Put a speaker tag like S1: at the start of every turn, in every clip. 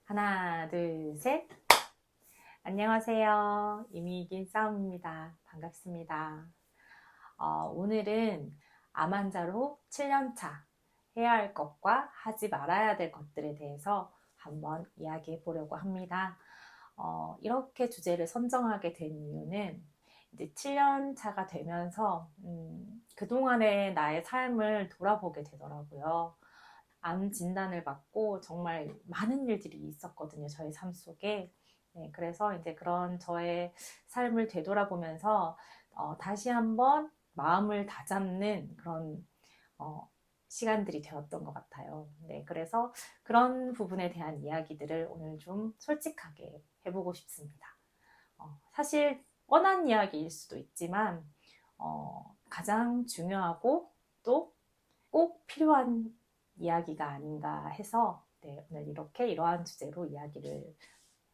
S1: 하나, 둘, 셋. 안녕하세요. 이미 이긴 싸움입니다. 반갑습니다. 오늘은 암 환자로 7년차 해야 할 것과 하지 말아야 될 것들에 대해서 한번 이야기해 보려고 합니다. 이렇게 주제를 선정하게 된 이유는 이제 7년차가 되면서 그동안의 나의 삶을 돌아보게 되더라고요. 암 진단을 받고 정말 많은 일들이 있었거든요. 저의 삶 속에. 네, 그래서 이제 그런 저의 삶을 되돌아보면서 다시 한번 마음을 다잡는 그런 시간들이 되었던 것 같아요. 네, 그래서 그런 부분에 대한 이야기들을 오늘 좀 솔직하게 해보고 싶습니다. 사실 뻔한 이야기일 수도 있지만 가장 중요하고 또 꼭 필요한 이야기가 아닌가 해서 네, 오늘 이러한 주제로 이야기를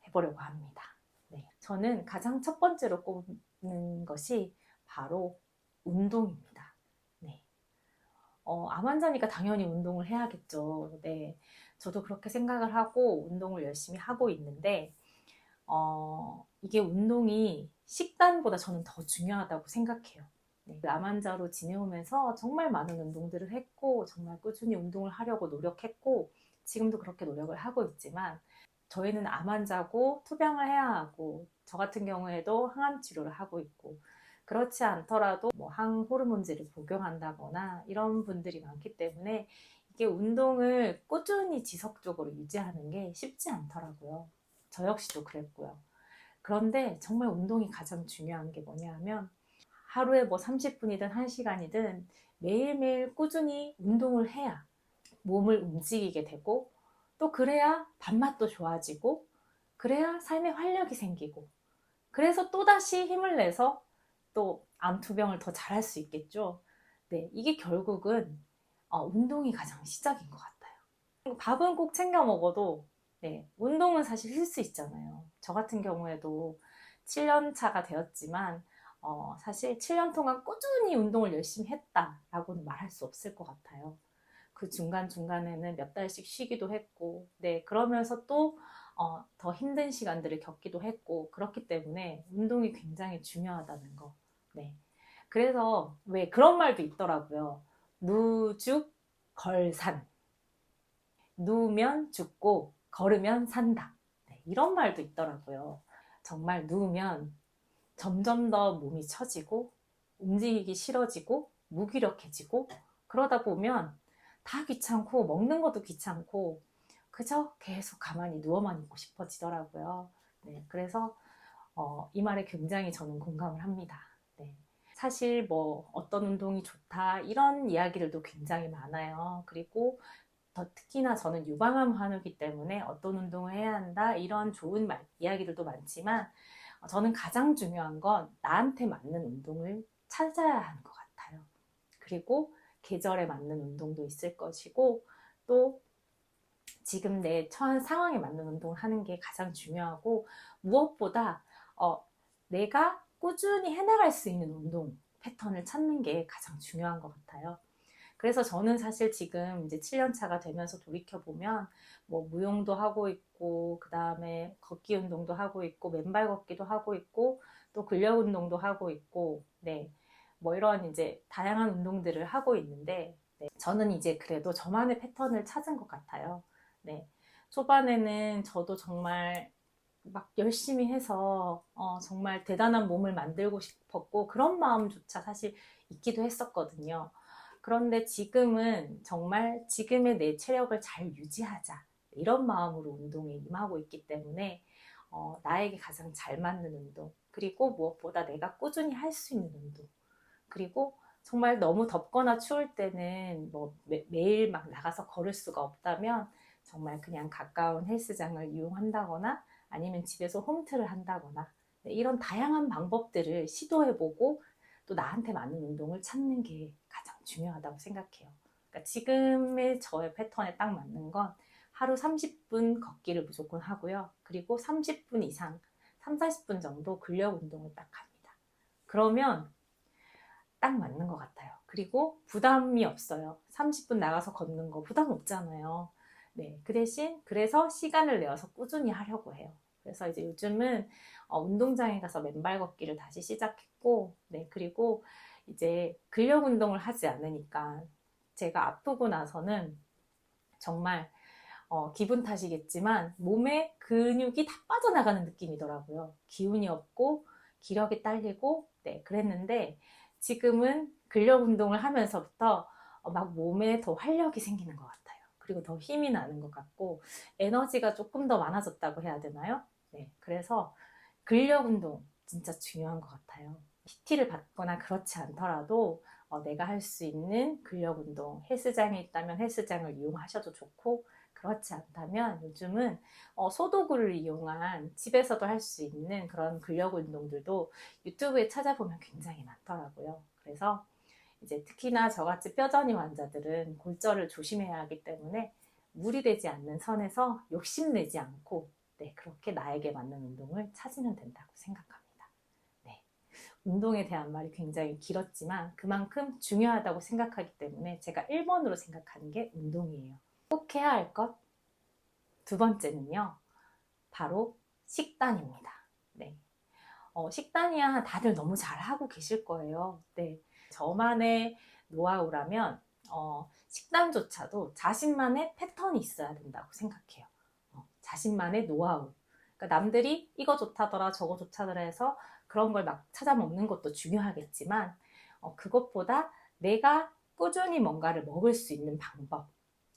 S1: 해보려고 합니다. 네, 저는 가장 첫 번째로 꼽는 것이 바로 운동입니다. 네, 암 환자니까 당연히 운동을 해야겠죠. 네, 저도 그렇게 생각을 하고 운동을 열심히 하고 있는데 이게 운동이 식단보다 저는 더 중요하다고 생각해요. 네, 암 환자로 지내오면서 정말 많은 운동들을 했고 정말 꾸준히 운동을 하려고 노력했고 지금도 그렇게 노력을 하고 있지만 저희는 암 환자고 투병을 해야 하고 저 같은 경우에도 항암 치료를 하고 있고 그렇지 않더라도 뭐 항호르몬제를 복용한다거나 이런 분들이 많기 때문에 이게 운동을 꾸준히 지속적으로 유지하는 게 쉽지 않더라고요. 저 역시도 그랬고요. 그런데 정말 운동이 가장 중요한 게 뭐냐 하면 하루에 뭐 30분이든 1시간이든 매일매일 꾸준히 운동을 해야 몸을 움직이게 되고 또 그래야 밥맛도 좋아지고 그래야 삶에 활력이 생기고 그래서 또다시 힘을 내서 또 암투병을 더 잘할 수 있겠죠. 네, 이게 결국은 운동이 가장 시작인 것 같아요. 밥은 꼭 챙겨 먹어도 네, 운동은 사실 쉴 수 있잖아요. 저 같은 경우에도 7년 차가 되었지만 사실 7년 동안 꾸준히 운동을 열심히 했다라고는 말할 수 없을 것 같아요. 그 중간중간에는 몇 달씩 쉬기도 했고, 네, 그러면서 또 더 힘든 시간들을 겪기도 했고, 그렇기 때문에 운동이 굉장히 중요하다는 거. 네. 그래서 왜 그런 말도 있더라고요. 누죽 걸산. 누우면 죽고 걸으면 산다. 네, 이런 말도 있더라고요. 정말 누우면 점점 더 몸이 처지고 움직이기 싫어지고 무기력해지고 그러다 보면 다 귀찮고 먹는 것도 귀찮고 그저 계속 가만히 누워만 있고 싶어지더라고요. 네, 그래서 이 말에 굉장히 저는 공감을 합니다. 네. 사실 뭐 어떤 운동이 좋다 이런 이야기들도 굉장히 많아요. 그리고 더 특히나 저는 유방암 환우이기 때문에 어떤 운동을 해야 한다 이런 좋은 이야기들도 많지만 저는 가장 중요한 건 나한테 맞는 운동을 찾아야 하는 것 같아요. 그리고 계절에 맞는 운동도 있을 것이고 또 지금 내 처한 상황에 맞는 운동을 하는 게 가장 중요하고 무엇보다 내가 꾸준히 해나갈 수 있는 운동 패턴을 찾는 게 가장 중요한 것 같아요. 그래서 저는 사실 지금 이제 7년 차가 되면서 돌이켜보면 뭐 무용도 하고 있고 그 다음에 걷기 운동도 하고 있고 맨발 걷기도 하고 있고 또 근력 운동도 하고 있고 네, 뭐 이런 이제 다양한 운동들을 하고 있는데 네, 저는 이제 그래도 저만의 패턴을 찾은 것 같아요. 네, 초반에는 저도 정말 막 열심히 해서 정말 대단한 몸을 만들고 싶었고 그런 마음조차 사실 있기도 했었거든요. 그런데 지금은 정말 지금의 내 체력을 잘 유지하자 이런 마음으로 운동에 임하고 있기 때문에 나에게 가장 잘 맞는 운동 그리고 무엇보다 내가 꾸준히 할 수 있는 운동 그리고 정말 너무 덥거나 추울 때는 뭐 매일 막 나가서 걸을 수가 없다면 정말 그냥 가까운 헬스장을 이용한다거나 아니면 집에서 홈트를 한다거나 네, 이런 다양한 방법들을 시도해보고 또 나한테 맞는 운동을 찾는 게 가장 중요하다고 생각해요. 그러니까 지금의 저의 패턴에 딱 맞는 건 하루 30분 걷기를 무조건 하고요. 그리고 30분 이상, 3, 40분 정도 근력 운동을 딱 합니다. 그러면 딱 맞는 것 같아요. 그리고 부담이 없어요. 30분 나가서 걷는 거 부담 없잖아요. 네, 그 대신 그래서 시간을 내어서 꾸준히 하려고 해요. 그래서 이제 요즘은 운동장에 가서 맨발 걷기를 다시 시작했고, 네, 그리고 이제 근력 운동을 하지 않으니까 제가 아프고 나서는 정말 기분 탓이겠지만 몸에 근육이 다 빠져나가는 느낌이더라고요. 기운이 없고 기력이 딸리고, 네, 그랬는데 지금은 근력 운동을 하면서부터 막 몸에 더 활력이 생기는 것 같아요. 그리고 더 힘이 나는 것 같고 에너지가 조금 더 많아졌다고 해야 되나요? 네, 그래서 근력 운동 진짜 중요한 것 같아요. PT를 받거나 그렇지 않더라도 내가 할 수 있는 근력 운동, 헬스장에 있다면 헬스장을 이용하셔도 좋고, 그렇지 않다면 요즘은 소도구를 이용한 집에서도 할 수 있는 그런 근력 운동들도 유튜브에 찾아보면 굉장히 많더라고요. 그래서 이제 특히나 저같이 뼈저림 환자들은 골절을 조심해야 하기 때문에 무리되지 않는 선에서 욕심내지 않고, 네, 그렇게 나에게 맞는 운동을 찾으면 된다고 생각합니다. 네, 운동에 대한 말이 굉장히 길었지만 그만큼 중요하다고 생각하기 때문에 제가 1번으로 생각하는 게 운동이에요. 꼭 해야 할 것 두 번째는요, 바로 식단입니다. 네. 식단이야 다들 너무 잘하고 계실 거예요. 네. 저만의 노하우라면 식단조차도 자신만의 패턴이 있어야 된다고 생각해요. 자신만의 노하우. 그러니까 남들이 이거 좋다더라 저거 좋다더라 해서 그런 걸 막 찾아 먹는 것도 중요하겠지만 그것보다 내가 꾸준히 뭔가를 먹을 수 있는 방법,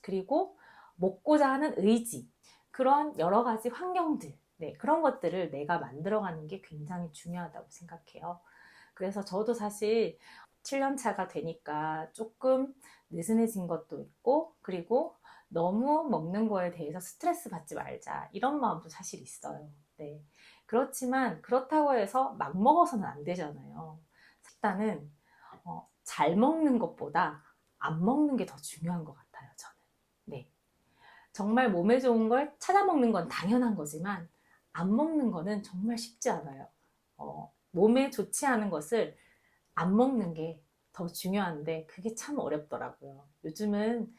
S1: 그리고 먹고자 하는 의지, 그런 여러 가지 환경들, 네, 그런 것들을 내가 만들어가는 게 굉장히 중요하다고 생각해요. 그래서 저도 사실 7년 차가 되니까 조금 느슨해진 것도 있고, 그리고 너무 먹는 거에 대해서 스트레스 받지 말자, 이런 마음도 사실 있어요. 네. 그렇지만 그렇다고 해서 막 먹어서는 안 되잖아요. 식단은 잘 먹는 것보다 안 먹는 게 더 중요한 것 같아요, 저는. 네. 정말 몸에 좋은 걸 찾아 먹는 건 당연한 거지만 안 먹는 거는 정말 쉽지 않아요. 몸에 좋지 않은 것을 안 먹는 게 더 중요한데 그게 참 어렵더라고요. 요즘은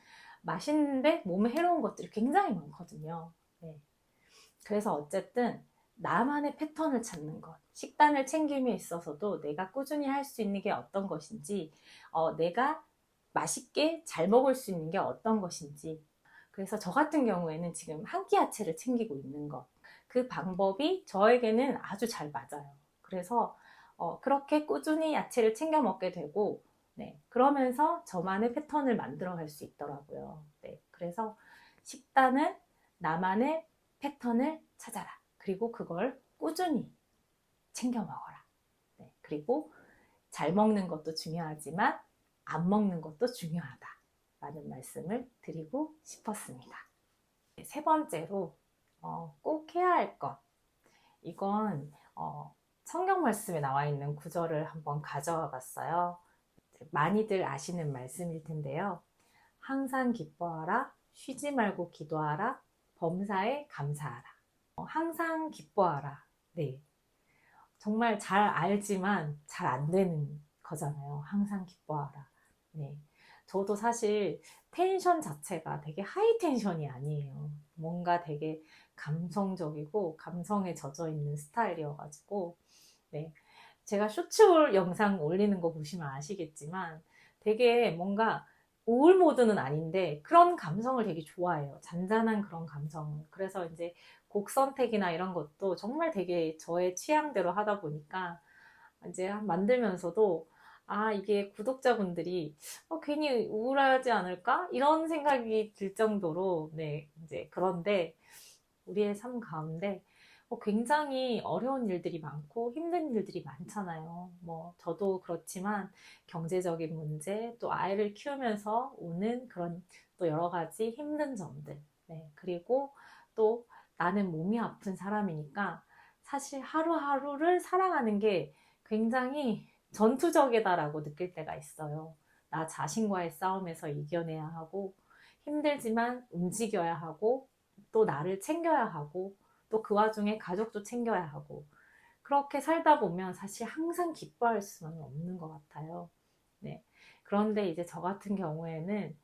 S1: 맛있는데 몸에 해로운 것들이 굉장히 많거든요. 네. 그래서 어쨌든 나만의 패턴을 찾는 것, 식단을 챙김에 있어서도 내가 꾸준히 할 수 있는 게 어떤 것인지, 내가 맛있게 잘 먹을 수 있는 게 어떤 것인지. 그래서 저 같은 경우에는 지금 한 끼 야채를 챙기고 있는 것, 그 방법이 저에게는 아주 잘 맞아요. 그래서 그렇게 꾸준히 야채를 챙겨 먹게 되고, 네, 그러면서 저만의 패턴을 만들어 갈 수 있더라고요. 네, 그래서 식단은 나만의 패턴을 찾아라. 그리고 그걸 꾸준히 챙겨 먹어라. 네, 그리고 잘 먹는 것도 중요하지만 안 먹는 것도 중요하다. 라는 말씀을 드리고 싶었습니다. 세 번째로 꼭 해야 할 것. 이건 성경 말씀에 나와 있는 구절을 한번 가져와 봤어요. 많이들 아시는 말씀일 텐데요. 항상 기뻐하라, 쉬지 말고 기도하라, 범사에 감사하라. 항상 기뻐하라. 네. 정말 잘 알지만 잘 안 되는 거잖아요. 항상 기뻐하라. 네. 저도 사실 텐션 자체가 되게 하이 텐션이 아니에요. 뭔가 되게 감성적이고 감성에 젖어 있는 스타일이어가지고, 네. 제가 쇼츠 영상 올리는 거 보시면 아시겠지만 되게 뭔가 우울 모드는 아닌데 그런 감성을 되게 좋아해요. 잔잔한 그런 감성을. 그래서 이제 곡 선택이나 이런 것도 정말 되게 저의 취향대로 하다 보니까 이제 만들면서도 이게 구독자분들이 괜히 우울하지 않을까? 이런 생각이 들 정도로, 네, 이제 그런데 우리의 삶 가운데 굉장히 어려운 일들이 많고 힘든 일들이 많잖아요. 뭐 저도 그렇지만 경제적인 문제, 또 아이를 키우면서 오는 그런 또 여러 가지 힘든 점들, 네, 그리고 또 나는 몸이 아픈 사람이니까 사실 하루하루를 살아가는 게 굉장히 전투적이다라고 느낄 때가 있어요. 나 자신과의 싸움에서 이겨내야 하고 힘들지만 움직여야 하고 또 나를 챙겨야 하고 또 그 와중에 가족도 챙겨야 하고 그렇게 살다 보면 사실 항상 기뻐할 수는 없는 것 같아요. 네. 그런데 이제 저 같은 경우에는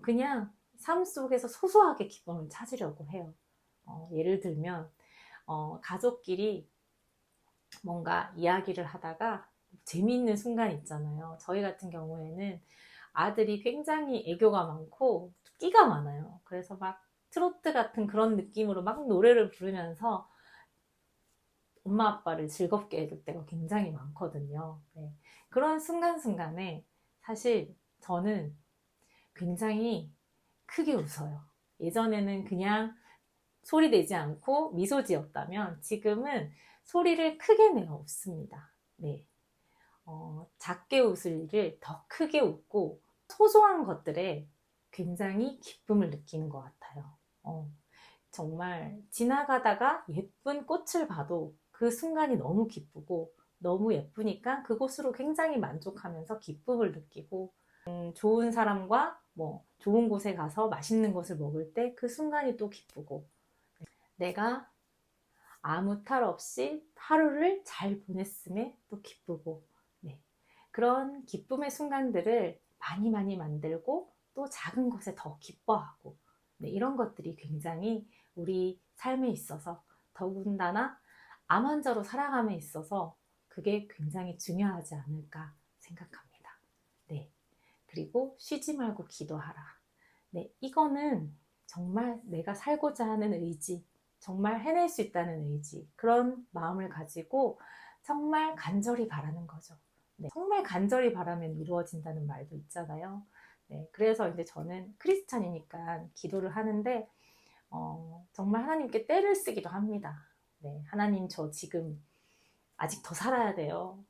S1: 그냥 삶 속에서 소소하게 기쁨을 찾으려고 해요. 예를 들면 가족끼리 뭔가 이야기를 하다가 재미있는 순간 있잖아요. 저희 같은 경우에는 아들이 굉장히 애교가 많고 끼가 많아요. 그래서 막 트로트 같은 그런 느낌으로 막 노래를 부르면서 엄마 아빠를 즐겁게 해줄 때가 굉장히 많거든요. 네. 그런 순간순간에 사실 저는 굉장히 크게 웃어요. 예전에는 그냥 소리 내지 않고 미소 지었다면 지금은 소리를 크게 내어 웃습니다. 네. 작게 웃을 일을 더 크게 웃고 소소한 것들에 굉장히 기쁨을 느끼는 것 같아요. 정말 지나가다가 예쁜 꽃을 봐도 그 순간이 너무 기쁘고 너무 예쁘니까 그곳으로 굉장히 만족하면서 기쁨을 느끼고 좋은 사람과 뭐 좋은 곳에 가서 맛있는 것을 먹을 때 그 순간이 또 기쁘고 내가 아무 탈 없이 하루를 잘 보냈음에 또 기쁘고 네. 그런 기쁨의 순간들을 많이 많이 만들고 또 작은 것에 더 기뻐하고 네. 이런 것들이 굉장히 우리 삶에 있어서 더군다나 암 환자로 살아감에 있어서 그게 굉장히 중요하지 않을까 생각합니다. 네. 그리고 쉬지 말고 기도하라. 네. 이거는 정말 내가 살고자 하는 의지, 정말 해낼 수 있다는 의지, 그런 마음을 가지고 정말 간절히 바라는 거죠. 네, 정말 간절히 바라면 이루어진다는 말도 있잖아요. 네, 그래서 이제 저는 크리스찬이니까 기도를 하는데 정말 하나님께 떼를 쓰기도 합니다. 네, 하나님 저 지금 아직 더 살아야 돼요.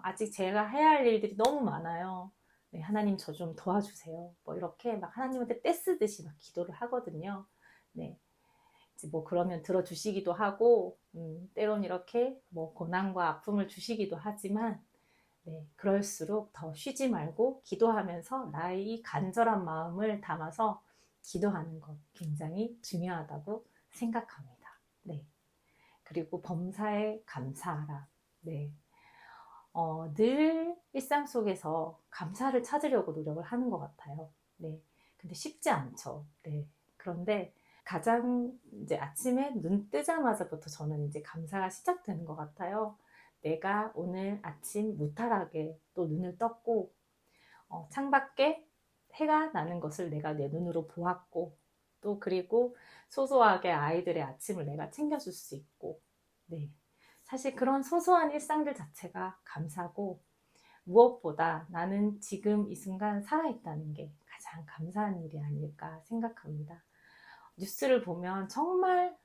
S1: 아직 제가 해야 할 일들이 너무 많아요. 네, 하나님 저 좀 도와주세요. 뭐 이렇게 막 하나님한테 떼 쓰듯이 막 기도를 하거든요. 네, 뭐 그러면 들어주시기도 하고 때론 이렇게 뭐 고난과 아픔을 주시기도 하지만 네, 그럴수록 더 쉬지 말고 기도하면서 나의 이 간절한 마음을 담아서 기도하는 것 굉장히 중요하다고 생각합니다. 네. 그리고 범사에 감사하라. 네. 늘 일상 속에서 감사를 찾으려고 노력을 하는 것 같아요. 네. 근데 쉽지 않죠. 네. 그런데 가장 이제 아침에 눈 뜨자마자부터 저는 이제 감사가 시작되는 것 같아요. 내가 오늘 아침 무탈하게 또 눈을 떴고, 창밖에 해가 나는 것을 내가 내 눈으로 보았고, 또 그리고 소소하게 아이들의 아침을 내가 챙겨줄 수 있고, 네. 사실 그런 소소한 일상들 자체가 감사고, 무엇보다 나는 지금 이 순간 살아있다는 게 가장 감사한 일이 아닐까 생각합니다. 뉴스를 보면 정말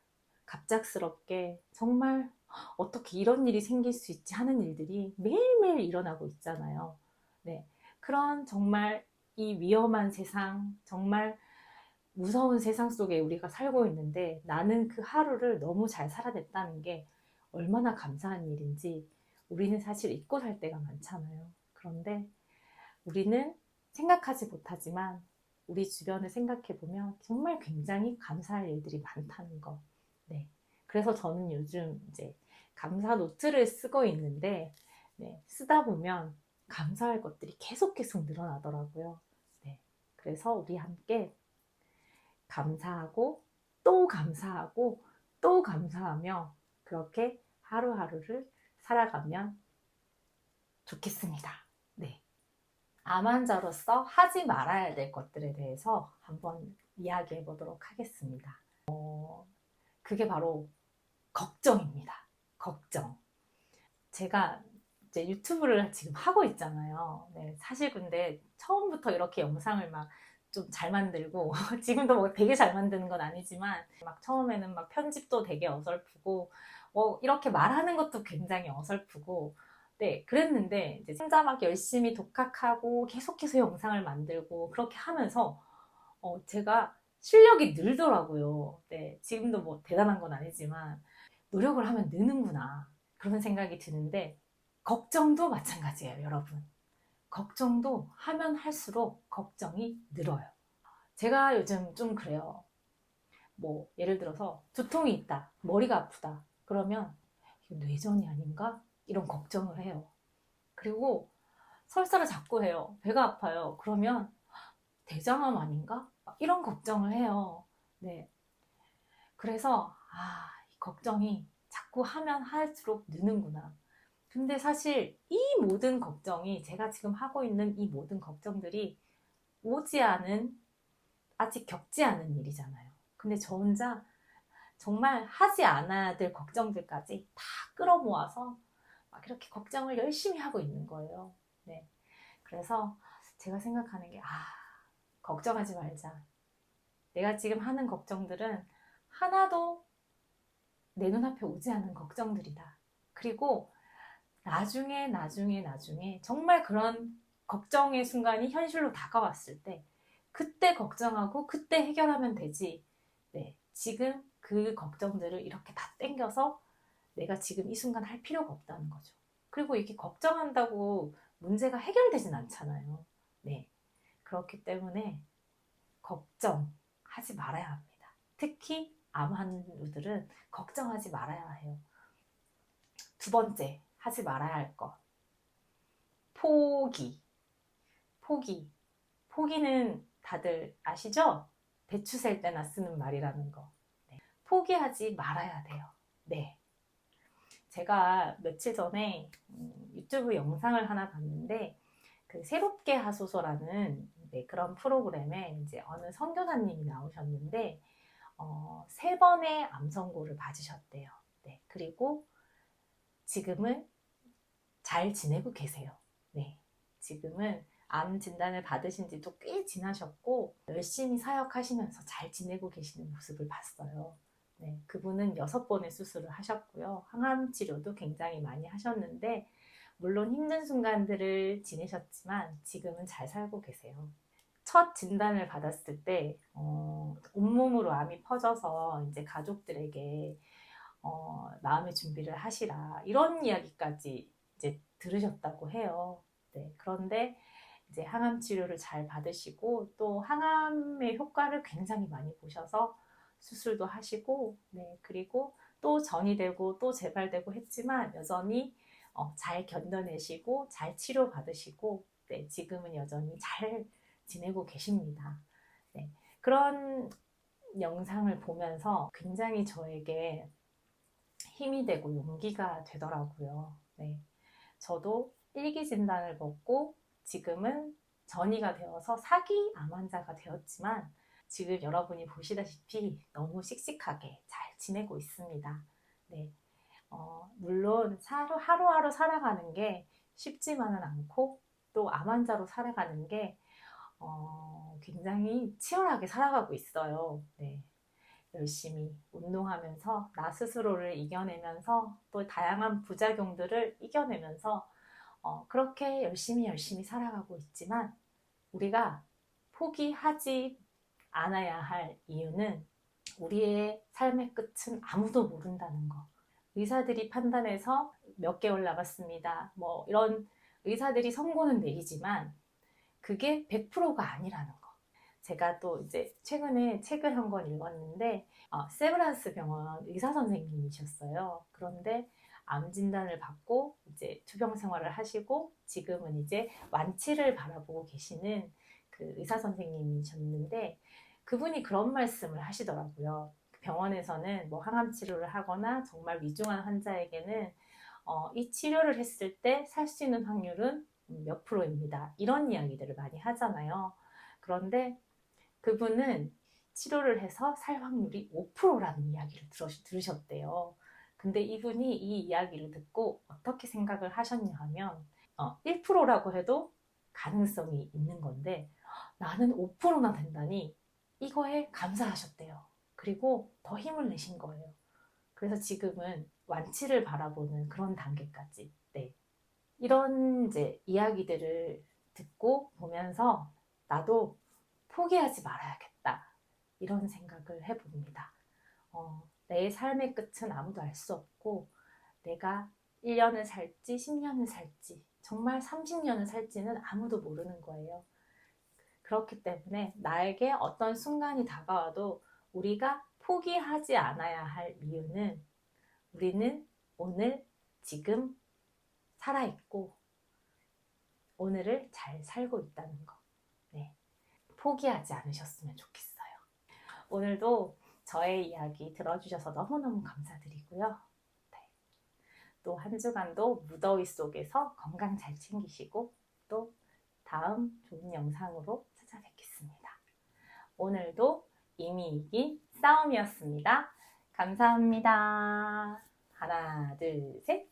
S1: 갑작스럽게 정말 어떻게 이런 일이 생길 수 있지 하는 일들이 매일매일 일어나고 있잖아요. 네. 그런 정말 이 위험한 세상, 정말 무서운 세상 속에 우리가 살고 있는데 나는 그 하루를 너무 잘 살아냈다는 게 얼마나 감사한 일인지 우리는 사실 잊고 살 때가 많잖아요. 그런데 우리는 생각하지 못하지만 우리 주변을 생각해 보면 정말 굉장히 감사할 일들이 많다는 거. 네. 그래서 저는 요즘 이제 감사 노트를 쓰고 있는데, 네. 쓰다 보면 감사할 것들이 계속 늘어나더라고요. 네. 그래서 우리 함께 감사하고 또 감사하고 또 감사하며 그렇게 하루하루를 살아가면 좋겠습니다. 네. 암 환자로서 하지 말아야 될 것들에 대해서 한번 이야기해 보도록 하겠습니다. 그게 바로 걱정입니다. 걱정. 제가 이제 유튜브를 지금 하고 있잖아요. 네, 사실 근데 처음부터 이렇게 영상을 막 좀 잘 만들고 지금도 뭐 되게 잘 만드는 건 아니지만 막 처음에는 막 편집도 되게 어설프고 이렇게 말하는 것도 굉장히 어설프고 네, 그랬는데 이제 혼자 막 열심히 독학하고 계속해서 영상을 만들고 그렇게 하면서 제가 실력이 늘더라고요. 네, 지금도 뭐 대단한 건 아니지만 노력을 하면 느는구나 그런 생각이 드는데 걱정도 마찬가지예요, 여러분. 걱정도 하면 할수록 걱정이 늘어요. 제가 요즘 좀 그래요. 뭐 예를 들어서 두통이 있다, 머리가 아프다. 그러면 이거 뇌전이 아닌가? 이런 걱정을 해요. 그리고 설사를 자꾸 해요. 배가 아파요. 그러면 대장암 아닌가? 이런 걱정을 해요. 네. 그래서 이 걱정이 자꾸 하면 할수록 느는구나. 근데 사실 이 모든 걱정이, 제가 지금 하고 있는 이 모든 걱정들이 오지 않은, 아직 겪지 않은 일이잖아요. 근데 저 혼자 정말 하지 않아야 될 걱정들까지 다 끌어모아서 막 이렇게 걱정을 열심히 하고 있는 거예요. 네. 그래서 제가 생각하는 게, 걱정하지 말자. 내가 지금 하는 걱정들은 하나도 내 눈앞에 오지 않은 걱정들이다. 그리고 나중에 정말 그런 걱정의 순간이 현실로 다가왔을 때 그때 걱정하고 그때 해결하면 되지. 네, 지금 그 걱정들을 이렇게 다 땡겨서 내가 지금 이 순간 할 필요가 없다는 거죠. 그리고 이렇게 걱정한다고 문제가 해결되진 않잖아요. 네, 그렇기 때문에 걱정하지 말아야 합니다. 특히 암 환우들은 걱정하지 말아야 해요. 두 번째, 하지 말아야 할 것. 포기. 포기. 포기는 다들 아시죠? 배추 셀 때나 쓰는 말이라는 거. 네. 포기하지 말아야 돼요. 네. 제가 며칠 전에 유튜브 영상을 하나 봤는데, 그 새롭게 하소서라는 그런 프로그램에 이제 어느 선교사님이 나오셨는데, 3번의 암 선고를 받으셨대요. 네. 그리고 지금은 잘 지내고 계세요. 네. 지금은 암 진단을 받으신 지도 꽤 지나셨고 열심히 사역하시면서 잘 지내고 계시는 모습을 봤어요. 네. 그분은 6번의 수술을 하셨고요. 항암 치료도 굉장히 많이 하셨는데 물론 힘든 순간들을 지내셨지만 지금은 잘 살고 계세요. 첫 진단을 받았을 때 온몸으로 암이 퍼져서 이제 가족들에게 마음의 준비를 하시라, 이런 이야기까지 이제 들으셨다고 해요. 네, 그런데 이제 항암 치료를 잘 받으시고 또 항암의 효과를 굉장히 많이 보셔서 수술도 하시고, 네, 그리고 또 전이 되고 또 재발되고 했지만 여전히 잘 견뎌내시고 잘 치료받으시고, 네, 지금은 여전히 잘 지내고 계십니다. 네, 그런 영상을 보면서 굉장히 저에게 힘이 되고 용기가 되더라고요. 네. 저도 일기 진단을 먹고 지금은 전이가 되어서 4기 암 환자가 되었지만 지금 여러분이 보시다시피 너무 씩씩하게 잘 지내고 있습니다. 네. 물론 하루하루 살아가는 게 쉽지만은 않고 또 암 환자로 살아가는 게 굉장히 치열하게 살아가고 있어요. 네. 열심히 운동하면서 나 스스로를 이겨내면서 또 다양한 부작용들을 이겨내면서 그렇게 열심히 살아가고 있지만 우리가 포기하지 않아야 할 이유는 우리의 삶의 끝은 아무도 모른다는 거. 의사들이 판단해서 몇 개월 남았습니다. 뭐 이런 의사들이 선고는 내리지만 그게 100%가 아니라는 거. 제가 또 이제 최근에 책을 한 권 읽었는데 세브란스 병원 의사 선생님이셨어요. 그런데 암 진단을 받고 이제 투병 생활을 하시고 지금은 이제 완치를 바라보고 계시는 그 의사 선생님이셨는데 그분이 그런 말씀을 하시더라고요. 병원에서는 뭐 항암 치료를 하거나 정말 위중한 환자에게는 이 치료를 했을 때 살 수 있는 확률은 몇 프로입니다. 이런 이야기들을 많이 하잖아요. 그런데 그분은 치료를 해서 살 확률이 5%라는 이야기를 들으셨대요. 근데 이분이 이 이야기를 듣고 어떻게 생각을 하셨냐 하면 1%라고 해도 가능성이 있는 건데 나는 5%나 된다니 이거에 감사하셨대요. 그리고 더 힘을 내신 거예요. 그래서 지금은 완치를 바라보는 그런 단계까지. 네. 이런 이제 이야기들을 듣고 보면서 나도 포기하지 말아야겠다, 이런 생각을 해봅니다. 내 삶의 끝은 아무도 알 수 없고 내가 1년을 살지 10년을 살지 정말 30년을 살지는 아무도 모르는 거예요. 그렇기 때문에 나에게 어떤 순간이 다가와도 우리가 포기하지 않아야 할 이유는 우리는 오늘 지금 살아있고 오늘을 잘 살고 있다는 거. 네. 포기하지 않으셨으면 좋겠어요. 오늘도 저의 이야기 들어주셔서 너무너무 감사드리고요. 네. 또 한 주간도 무더위 속에서 건강 잘 챙기시고 또 다음 좋은 영상으로 찾아뵙겠습니다. 오늘도 이미 이긴 싸움이었습니다. 감사합니다. 하나, 둘, 셋.